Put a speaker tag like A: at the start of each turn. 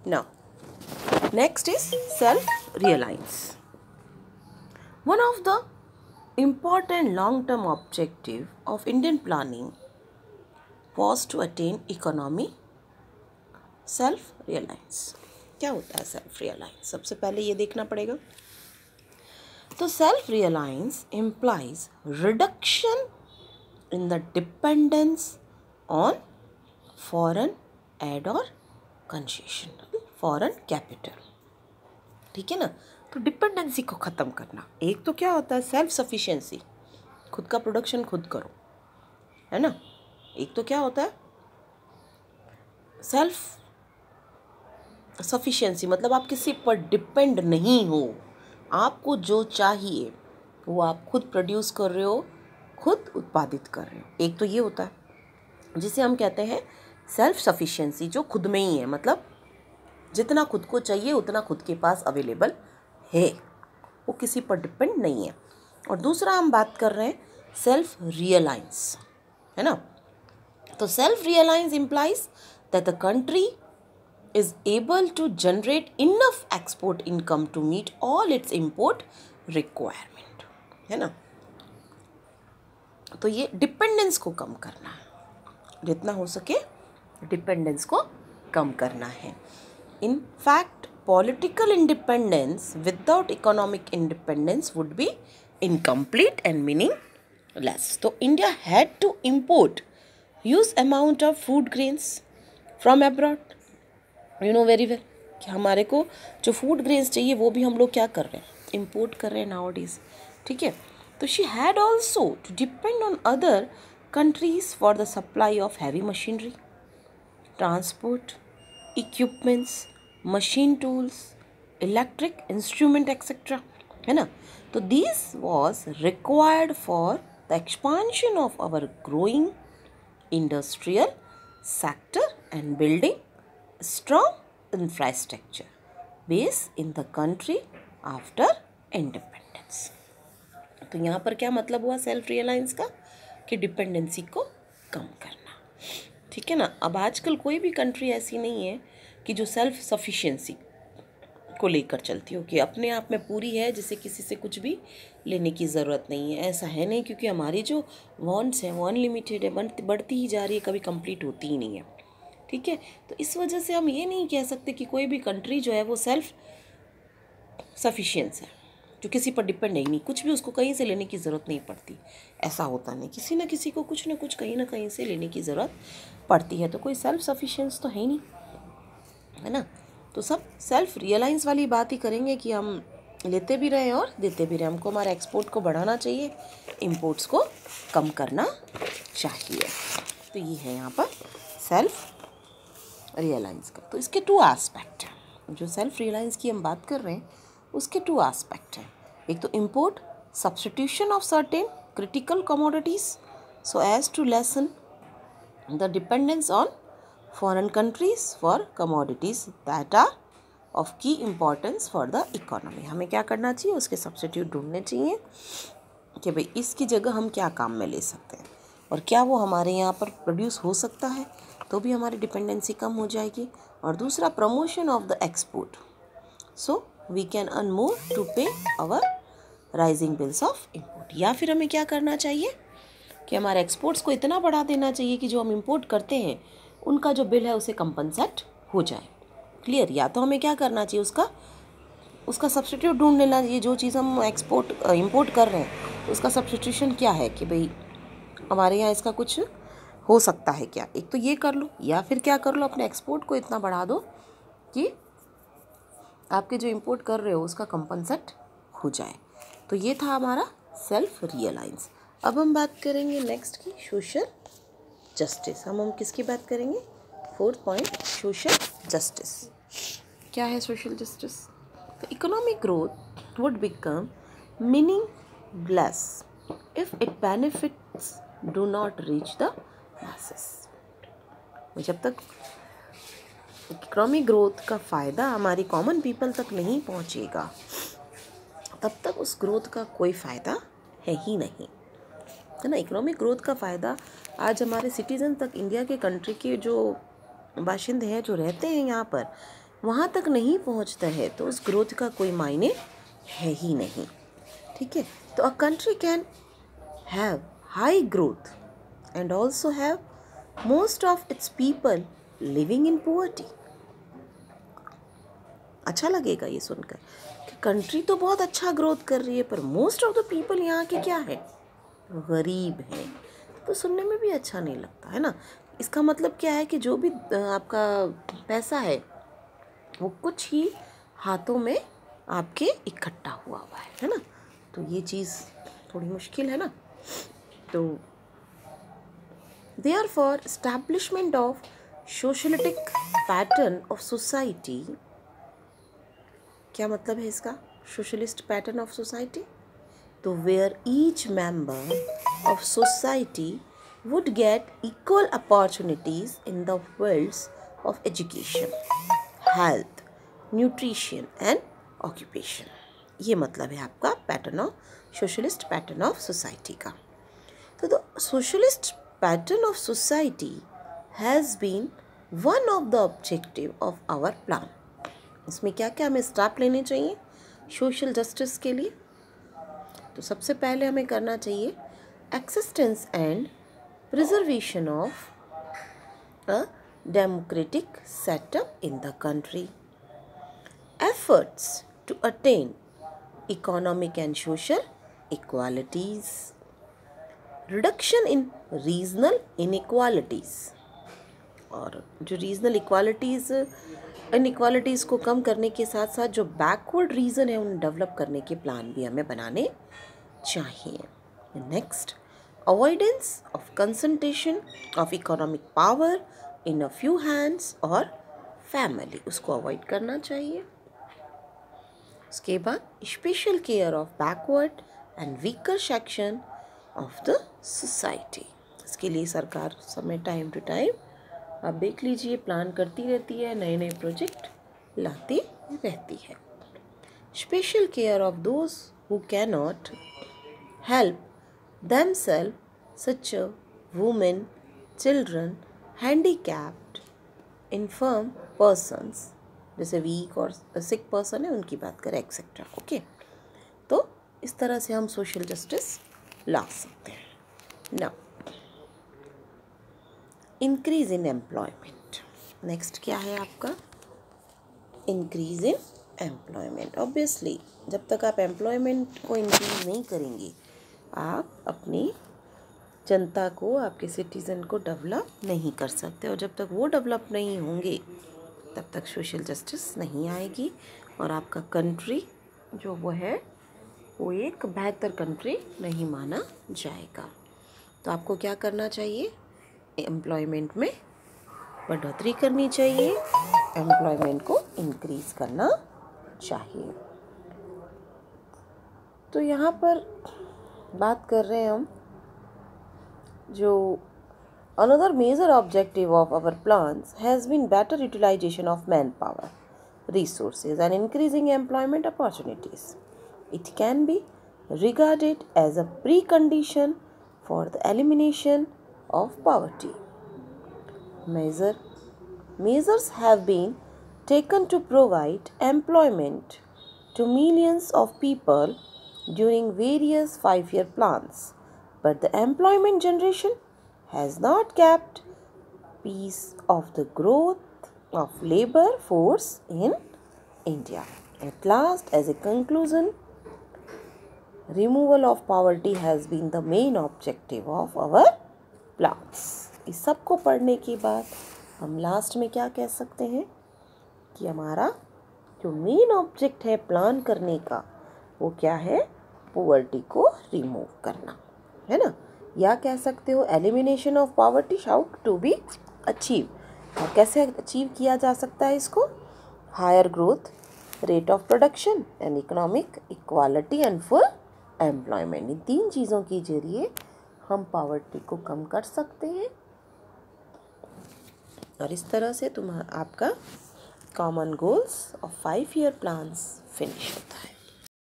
A: Now, next is self-reliance. One of the important long-term objective of Indian planning was to attain economy self-reliance. क्या होता है self-reliance? सबसे पहले ये देखना पड़ेगा. तो self-reliance implies reduction in the dependence on foreign aid or concession, foreign capital. ठीक है ना. तो डिपेंडेंसी को ख़त्म करना. एक तो क्या होता है सेल्फ सफिशिएंसी, खुद का प्रोडक्शन खुद करो, है ना. एक तो क्या होता है सेल्फ सफिशिएंसी, मतलब आप किसी पर डिपेंड नहीं हो, आपको जो चाहिए वो आप खुद प्रोड्यूस कर रहे हो, खुद उत्पादित कर रहे हो. एक तो ये होता है जिसे हम कहते हैं सेल्फ सफिशिएंसी, जो खुद में ही है, मतलब जितना खुद को चाहिए उतना खुद के पास अवेलेबल है, वो किसी पर डिपेंड नहीं है. और दूसरा हम बात कर रहे हैं सेल्फ रियलाइंस, है ना. तो self reliance implies that the country is able to generate enough export income to meet all its import requirement, है ना. तो ये डिपेंडेंस को कम करना है, जितना हो सके डिपेंडेंस को कम करना है. In fact political independence without economic independence would be incomplete and meaningless. तो India had to import huge amount of food grains from abroad. You know very well कि हमारे को जो फूड ग्रेन्स चाहिए वो भी हम लोग क्या कर रहे हैं, इम्पोर्ट कर रहे हैं नाउअडेज. ठीक है. तो she had also to depend on other countries for the supply of heavy machinery, transport equipments, machine tools, electric instrument etcetera, है ना. तो this was required for the expansion of our growing industrial sector and building strong infrastructure base in the country after independence. तो यहाँ पर क्या मतलब हुआ self रियलाइंस का, कि डिपेंडेंसी को कम करना. ठीक है ना. अब आजकल कोई भी कंट्री ऐसी नहीं है कि जो सेल्फ सफिशिएंसी को लेकर चलती हो, कि अपने आप में पूरी है, जिसे किसी से कुछ भी लेने की ज़रूरत नहीं है. ऐसा है नहीं, क्योंकि हमारी जो वांट्स हैं वो अनलिमिटेड है, बढ़ती ही जा रही है, कभी कंप्लीट होती ही नहीं है. ठीक है. तो इस वजह से हम ये नहीं कह सकते कि कोई भी कंट्री जो है वो सेल्फ सफिशिएंस है, जो किसी पर डिपेंड है ही नहीं, कुछ भी उसको कहीं से लेने की ज़रूरत नहीं पड़ती. ऐसा होता नहीं, किसी न किसी को कुछ ना कुछ कहीं ना कहीं से लेने की ज़रूरत पड़ती है. तो कोई सेल्फ सफिशिएंस तो है ही नहीं, है ना. तो सब सेल्फ रियलाइंस वाली बात ही करेंगे कि हम लेते भी रहें और देते भी रहें. हमको हमारे एक्सपोर्ट को बढ़ाना चाहिए, इम्पोर्ट्स को कम करना चाहिए. तो ये है यहाँ पर सेल्फ रियलाइंस का. तो इसके 2 एस्पेक्ट हैं. जो सेल्फ रियलाइंस की हम बात कर रहे हैं उसके 2 एस्पेक्ट हैं. एक तो import substitution of certain critical commodities so as to lessen the dependence on foreign countries for commodities that are of key importance for the economy. हमें क्या करना चाहिए, उसके सब्स्टिट्यूट ढूंढने चाहिए कि भाई इसकी जगह हम क्या काम में ले सकते हैं और क्या वो हमारे यहाँ पर प्रोड्यूस हो सकता है, तो भी हमारी डिपेंडेंसी कम हो जाएगी. और दूसरा promotion of the export, so we can earn more to pay our rising bills of import. या फिर हमें क्या करना चाहिए कि हमारे एक्सपोर्ट्स को इतना बढ़ा देना चाहिए कि जो हम इम्पोर्ट करते हैं उनका जो बिल है उसे कंपनसेट हो जाए. क्लियर. या तो हमें क्या करना चाहिए, उसका सब्स्टिट्यूट ढूंढ लेना चाहिए. जो चीज़ हम इम्पोर्ट कर रहे हैं उसका सब्स्टिट्यूशन क्या है, कि भाई हमारे यहाँ इसका कुछ हो सकता है क्या. एक तो ये कर लो, या फिर क्या कर लो, अपने एक्सपोर्ट को इतना बढ़ा दो कि आपके जो इंपोर्ट कर रहे हो उसका कंपनसेट हो जाए. तो ये था हमारा सेल्फ रियलाइंस. अब हम बात करेंगे नेक्स्ट की सोशल जस्टिस. हम किसकी बात करेंगे, 4th पॉइंट सोशल जस्टिस. क्या है सोशल जस्टिस. तो economic growth would become meaningless if it benefits do not reach the masses. जब तक इकोनॉमिक ग्रोथ का फ़ायदा हमारी कॉमन पीपल तक नहीं पहुंचेगा तब तक उस ग्रोथ का कोई फ़ायदा है ही नहीं, है ना. इकोनॉमिक ग्रोथ का फ़ायदा आज हमारे सिटीज़न तक, इंडिया के कंट्री के जो बाशिंदे हैं जो रहते हैं यहाँ पर, वहाँ तक नहीं पहुँचता है तो उस ग्रोथ का कोई मायने है ही नहीं। ठीक है, तो a country can have high growth and also have most of its people living in poverty. अच्छा लगेगा ये सुनकर कि कंट्री तो बहुत अच्छा ग्रोथ कर रही है पर मोस्ट ऑफ द पीपल यहाँ के क्या है, गरीब हैं। तो सुनने में भी अच्छा नहीं लगता है ना। इसका मतलब क्या है कि जो भी आपका पैसा है वो कुछ ही हाथों में आपके इकट्ठा हुआ है ना। तो ये चीज़ थोड़ी मुश्किल है ना। तो therefore establishment of socialistic pattern of society, क्या मतलब है इसका, सोशलिस्ट पैटर्न ऑफ सोसाइटी? तो where each member of society would get equal opportunities in the fields of education, health, nutrition and occupation। ये मतलब है आपका pattern of socialist pattern of society का। तो the socialist pattern of society has been one of the objective of our plan. इसमें क्या क्या हमें स्टेप लेने चाहिए सोशल जस्टिस के लिए? तो सबसे पहले हमें करना चाहिए existence and preservation of a democratic setup in the country, efforts to attain economic and social equalities, reduction in regional inequalities, और जो रीजनल इनइक्वालिटीज़ को कम करने के साथ साथ जो बैकवर्ड रीजन है उन्हें डेवलप करने के प्लान भी हमें बनाने चाहिए। Next, avoidance of concentration of economic power in a few hands और family, उसको अवॉइड करना चाहिए। उसके बाद special care of backward and weaker section of the society. इसके लिए सरकार समय टाइम टू टाइम आप देख लीजिए प्लान करती रहती है, नए नए प्रोजेक्ट लाती रहती है। Special care of those who can not help themselves, such as women, children, handicapped, infirm persons, जैसे वीक और सिक पर्सन है उनकी बात करें एक्सेट्रा। ओके, तो इस तरह से हम सोशल जस्टिस ला सकते हैं। Now increase in employment. Next क्या है आपका, इंक्रीज इन एम्प्लॉयमेंट। ऑब्वियसली जब तक आप एम्प्लॉयमेंट को इंक्रीज नहीं करेंगे आप अपनी जनता को, आपके सिटीज़न को डेवलप नहीं कर सकते, और जब तक वो डेवलप नहीं होंगे तब तक सोशल जस्टिस नहीं आएगी और आपका कंट्री जो वो है वो एक बेहतर कंट्री नहीं माना जाएगा। तो आपको क्या करना चाहिए, एम्प्लॉयमेंट में बढ़ोतरी करनी चाहिए, एम्प्लॉयमेंट को इंक्रीज़ करना चाहिए। तो यहाँ पर बात कर रहे हैं हम जो another major objective of our plans has been better utilization of manpower, resources and increasing employment opportunities. It can be regarded as a precondition for the elimination of poverty. Measures have been taken to provide employment to millions of people during various 5-year plans, but the employment generation has not kept pace of the growth of labor force in India. At last, as a conclusion, removal of poverty has been the main objective of our plans. इस सब को पढ़ने के बाद हम last में क्या कह सकते हैं कि हमारा जो मेन ऑब्जेक्ट है प्लान करने का वो क्या है, पॉवर्टी को रिमूव करना, है ना। या कह सकते हो elimination of poverty should to be achieve. और कैसे अचीव किया जा सकता है इसको, higher growth rate of production and economic equality and full employment. इन 3 चीज़ों के जरिए हम पॉवर्टी को कम कर सकते हैं और इस तरह से आपका common goals of 5-year plans finish होता है।